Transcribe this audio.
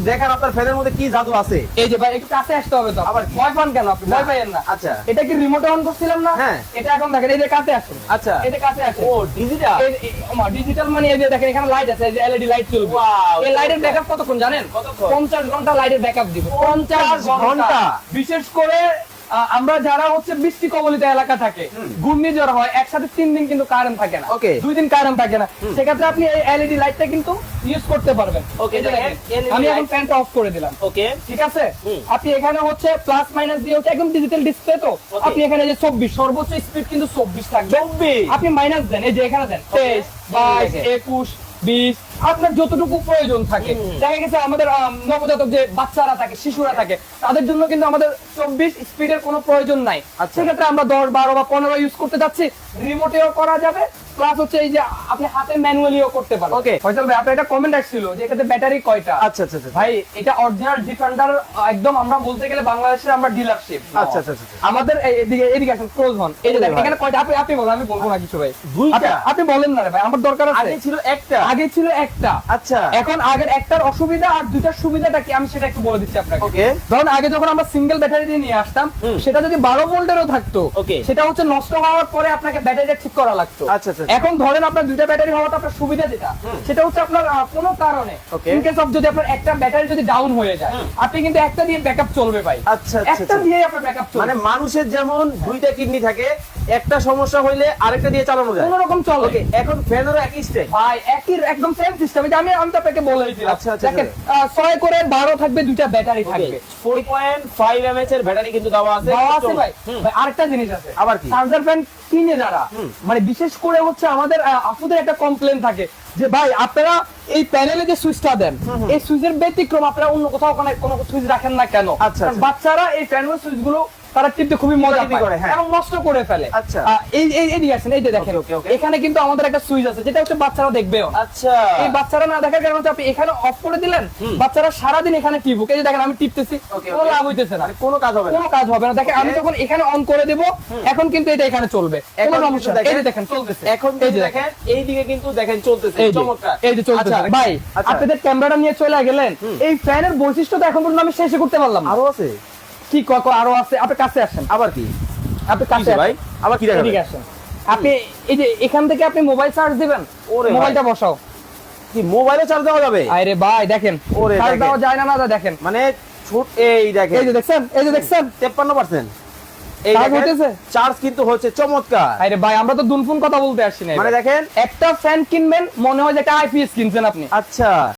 দেখান আপনার ফ্যানের মধ্যে কি জাদু আছে। এই যে ভাই একটু কাছে আসতে হবে তো। আবার ভয় পান কেন আপনি? ভয় পাইয়েন না। আচ্ছা এটা কি রিমোটে অন করছিলাম না? হ্যাঁ। এটা এখন দেখেন এই যে কাছে আসুন। আচ্ছা এটা কাছে আসুন। ও ডিজিটাল। ডিজিটাল মানে এই যে দেখেন এখানে লাইট আছে, এই যে এলইডি লাইট চলবে। Wow, এই লাইটের ব্যাকআপ কতক্ষণ জানেন? কতক্ষণ? 50 ঘন্টা লাইটের ব্যাকআপ দিবে। 50 ঘন্টা। বিশেষ করে আমরা যারা হচ্ছে বৃষ্টি কবলিত এলাকা থাকে, ঘূর্ণিঝড় হয়, একসাথে 3 দিন কিন্তু কারেন্ট থাকে না। Okay. 2 দিন কারেন্ট থাকে না। সেক্ষেত্রে আপনি এই এলইডি লাইটটা কিন্তু ইউজ করতে পারবেন। Okay, এই যে দেখেন, LED আমি এখন light। ফ্যানটা অফ করে দিলাম। ওকে ঠিক আছে, আপনি এখানে হচ্ছে প্লাস মাইনাস দিয়ে হচ্ছে একদম ডিজিটাল ডিসপ্লে তো। Okay. আপনি এখানে যে 24 সর্বোচ্চ স্পিড কিন্তু 24 থাকবে। 24 আপনি মাইনাস দেন, এই যে এখানে দেন 23 22 21 20 আপনার যতটুকু প্রয়োজন থাকে। দেখা গেছে আমাদের নবজাতক যে বাচ্চারা থাকে, শিশুরা থাকে, তাদের জন্য কিন্তু আমাদের 24 স্পিডের কোনো প্রয়োজন নাই। আচ্ছা। সেক্ষেত্রে আমরা 10 12 বা 15 ইউজ করতে যাচ্ছি, রিমোটেও করা যাবে, প্লাস হচ্ছে এই যে আপনি হাতে ম্যানুয়ালিও করতে পারবেন। Okay. ফয়সাল ভাই আপনার একটা কমেন্ট আসছিল যে এটাতে ব্যাটারি কয়টা? আচ্ছা আচ্ছা আচ্ছা ভাই এটা অরিজিনাল ডিফেন্ডার, একদম আমরা বলতে গেলে বাংলাদেশের আমরা ডিলারশিপ। আচ্ছা আচ্ছা আচ্ছা। আমাদের এদিকে আসেন, ক্লোজ হন। এই যে দেখেন ভাই। এখানে কয়টা? আপনি বলেন, আমি বলবো না কিছু ভাই। দুইটা? আপনি বলেন না রে ভাই, আমার দরকার আছে। আগে ছিল একটা। আগে ছিল একটা। আচ্ছা এখন আগের একটার অসুবিধা আর দুইটার সুবিধাটা কি আমি সেটা একটু বলে দিচ্ছি আপনাকে। ওকে ধরুন আগে যখন আমরা সিঙ্গেল ব্যাটারি দিয়ে নিয়ে আসতাম, সেটা যদি 12 ভোল্টেরও থাকতো, Okay. সেটা হচ্ছে নষ্ট হওয়ার পরে আপনাকে ব্যাটারিটা ঠিক করা লাগতো। আচ্ছা, আচ্ছা। এখন ধরেন আপনার দুইটা ব্যাটারি হওয়াটা আপনার সুবিধা যেটা, সেটা হচ্ছে আপনার কোনো কারণে Okay. ইন কেস অফ যদি আপনার একটা ব্যাটারি যদি ডাউন হয়ে যায়, আপনি কিন্তু একটা দিয়ে ব্যাকআপ চলবে ভাই। আচ্ছা আচ্ছা একটা দিয়ে আপনার ব্যাকআপ চলবে, মানে মানুষের যেমন দুইটা কিডনি থাকে, একটা সমস্যা হইলে আরেকটা দিয়ে চালানো যায়। কোনো রকম চলে। ওকে এখন ফ্যানেরও একই স্টেপ। ভাই একই একদম সেম সিস্টেম। এটা আমি তো আপনাকে বলেই দিলাম। আচ্ছা, আচ্ছা, দেখেন 6 করে 12 থাকবে, দুইটা ব্যাটারি থাকবে। 4.5 mAh এর ব্যাটারি কিন্তু দেওয়া আছে। দেওয়া আছে ভাই। ভাই আরেকটা জিনিস আছে। আবার কি? চার্জার ফ্যান কিনে যারা, মানে বিশেষ করে হচ্ছে আমাদের আপুদের একটা কমপ্লেন থাকে যে ভাই আপনারা এই প্যানেলে যে সুইচটা দেন, এই সুইচের ব্যতিক্রম আপনারা অন্য কোথাও কোনো সুইচ রাখেন না কেন? আচ্ছা, কারণ আচ্ছা। বাচ্চারা এই প্যানেল সুইচগুলো তারা টিপতে খুবই মজা টিপি পায় করে, হ্যাঁ। এবং নষ্ট করে ফেলে। আচ্ছা। এই দেখেন, এই যে দেখেন Okay, okay. এখানে কিন্তু আমাদের একটা সুইচ আছে যেটা হচ্ছে বাচ্চারা দেখবেও। আচ্ছা এই বাচ্চারা না দেখার কারণে হচ্ছে আপনি এখানে অফ করে দিলেন, বাচ্চারা সারাদিন এখানে টিপুক। এই যে দেখেন আমি টিপতেছি, Okay, কোনো okay. লাভ হইতেছে না, মানে কোনো কাজ হবে না। কোনো কাজ হবে না। দেখেন আমি যখন এখানে অন করে দেব, এখন কিন্তু এটা এখানে চলবে, কোনো এখন সমস্যা কিন্তু নেই। এই যে দেখেন চলতেছে, এখন এই যে দেখেন এইদিকে কিন্তু দেখেন চলতেছে। এই যে চমৎকার। এই যে চলতেছে। আচ্ছা, ভাই আচ্ছা। আপনাদের ক্যামেরাটা নিয়ে চলে গেলেন, এই ফ্যানের বৈশিষ্ট্য তো এখন পর্যন্ত আমি শেষ করতে পারলাম না। আরো আছে? কি আরো আছে? আপনি কাছে আসেন, আবার কি? আপনি কাছে কিসে ভাই? আসেন, আবার কি দেখাবেন? এদিকে আসেন। আপনি এই যে এখান থেকে আপনি মোবাইল চার্জ দিবেন, ওরে ভাই। মোবাইলটা বসাও। কি মোবাইলে চার্জ দেওয়া যাবে? আরে ভাই দেখেন, ওরে চার্জ দেখেন। দেওয়া যায় না, না দেখেন, মানে ছোট এই দেখেন। এই যে দেখছেন, এই যে দেখছেন 53%। এই চার্জ দেখেন হইতেছে? চার্জ কিন্তু হচ্ছে চমৎকার। আরে ভাই আমরা তো দুনফুন কথা বলতে আসছি না। মানে দেখেন একটা ফ্যান কিনবেন মনে হয় যে একটা আইপিএস কিনছেন আপনি। আচ্ছা